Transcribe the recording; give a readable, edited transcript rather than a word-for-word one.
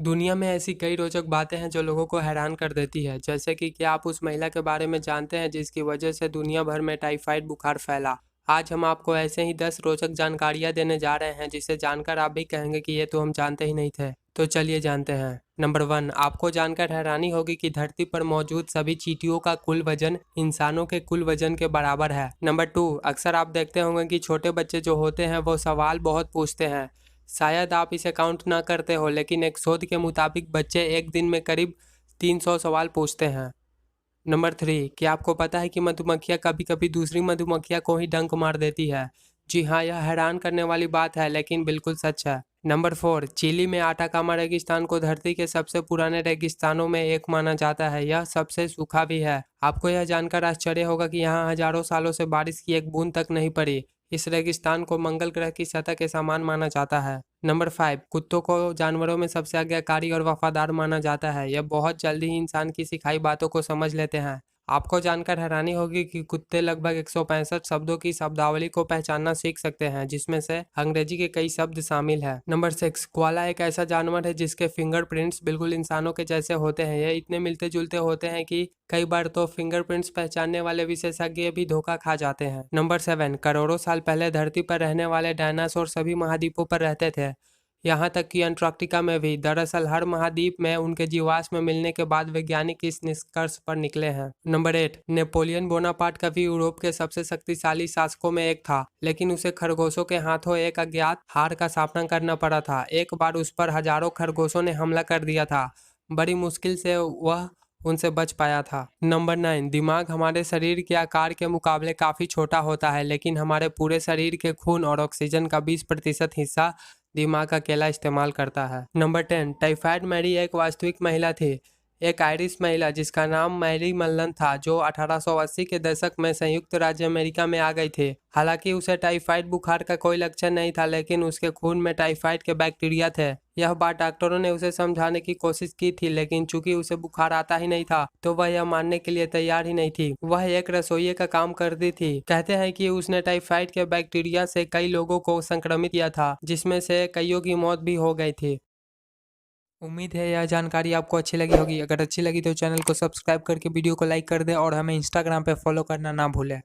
दुनिया में ऐसी कई रोचक बातें हैं जो लोगों को हैरान कर देती है। जैसे कि क्या आप उस महिला के बारे में जानते हैं जिसकी वजह से दुनिया भर में टाइफाइड बुखार फैला। आज हम आपको ऐसे ही 10 रोचक जानकारियां देने जा रहे हैं जिसे जानकर आप भी कहेंगे कि ये तो हम जानते ही नहीं थे। तो चलिए जानते हैं। नंबर 1, आपको जानकर हैरानी होगी कि धरती पर मौजूद सभी चींटियों का कुल वजन इंसानों के कुल वजन के बराबर है। नंबर 2, अक्सर आप देखते होंगे कि छोटे बच्चे जो होते हैं वो सवाल बहुत पूछते हैं। शायद आप इसे काउंट ना करते हो, लेकिन एक शोध के मुताबिक बच्चे एक दिन में करीब 300 सवाल पूछते हैं। नंबर 3, क्या आपको पता है कि मधुमक्खियाँ कभी कभी दूसरी मधुमक्खियाँ को ही डंक मार देती है। जी हाँ, यह हैरान करने वाली बात है लेकिन बिल्कुल सच है। नंबर 4, चिली में आटाकामा रेगिस्तान को धरती के सबसे पुराने रेगिस्तानों में एक माना जाता है। यह सबसे सूखा भी है। आपको यह जानकर आश्चर्य होगा कि यहाँ हजारों सालों से बारिश की एक बूंद तक नहीं पड़ी। इस रेगिस्तान को मंगल ग्रह की सतह के समान माना जाता है। नंबर 5, कुत्तों को जानवरों में सबसे आज्ञाकारी और वफादार माना जाता है। यह बहुत जल्दी ही इंसान की सिखाई बातों को समझ लेते हैं। आपको जानकर हैरानी होगी कि कुत्ते लगभग 165 शब्दों की शब्दावली को पहचानना सीख सकते हैं, जिसमें से अंग्रेजी के कई शब्द शामिल हैं। नंबर 6, कोआला एक ऐसा जानवर है जिसके फिंगरप्रिंट्स बिल्कुल इंसानों के जैसे होते हैं। ये इतने मिलते जुलते होते हैं कि कई बार तो फिंगरप्रिंट्स पहचानने वाले विशेषज्ञ भी धोखा खा जाते हैं। नंबर 7, करोड़ों साल पहले धरती पर रहने वाले डायनासोर सभी महाद्वीपों पर रहते थे, यहाँ तक कि अंटार्कटिका में भी। दरअसल हर महाद्वीप में उनके जीवाश्म मिलने के बाद वैज्ञानिक इस निष्कर्ष पर निकले हैं। नंबर 8, नेपोलियन बोनापार्ट कभी यूरोप के सबसे शक्तिशाली शासकों में एक था, लेकिन उसे खरगोशों के हाथों एक अज्ञात हार का सामना करना पड़ा था। एक बार उस पर हजारों खरगोशों ने हमला कर दिया था। बड़ी मुश्किल से वह उनसे बच पाया था। नंबर 9, दिमाग हमारे शरीर के आकार के मुकाबले काफ़ी छोटा होता है, लेकिन हमारे पूरे शरीर के खून और ऑक्सीजन का 20% हिस्सा दिमाग अकेला इस्तेमाल करता है। नंबर 10, टाइफाइड मैरी एक वास्तविक महिला थी। एक आयरिश महिला जिसका नाम मैरी मल्लन था, जो 1880 के दशक में संयुक्त राज्य अमेरिका में आ गई थी। हालांकि उसे टाइफाइड बुखार का कोई लक्षण नहीं था, लेकिन उसके खून में टाइफाइड के बैक्टीरिया थे। यह बात डॉक्टरों ने उसे समझाने की कोशिश की थी, लेकिन चूंकि उसे बुखार आता ही नहीं था तो वह यह मानने के लिए तैयार ही नहीं थी। वह एक रसोइये का काम करती थी। कहते हैं कि उसने टाइफाइड के बैक्टीरिया से कई लोगों को संक्रमित किया था, जिसमें से कईयों की मौत भी हो गई थी। उम्मीद है यह जानकारी आपको अच्छी लगी होगी। अगर अच्छी लगी तो चैनल को सब्सक्राइब करके वीडियो को लाइक कर दें और हमें इंस्टाग्राम पे फॉलो करना ना भूलें।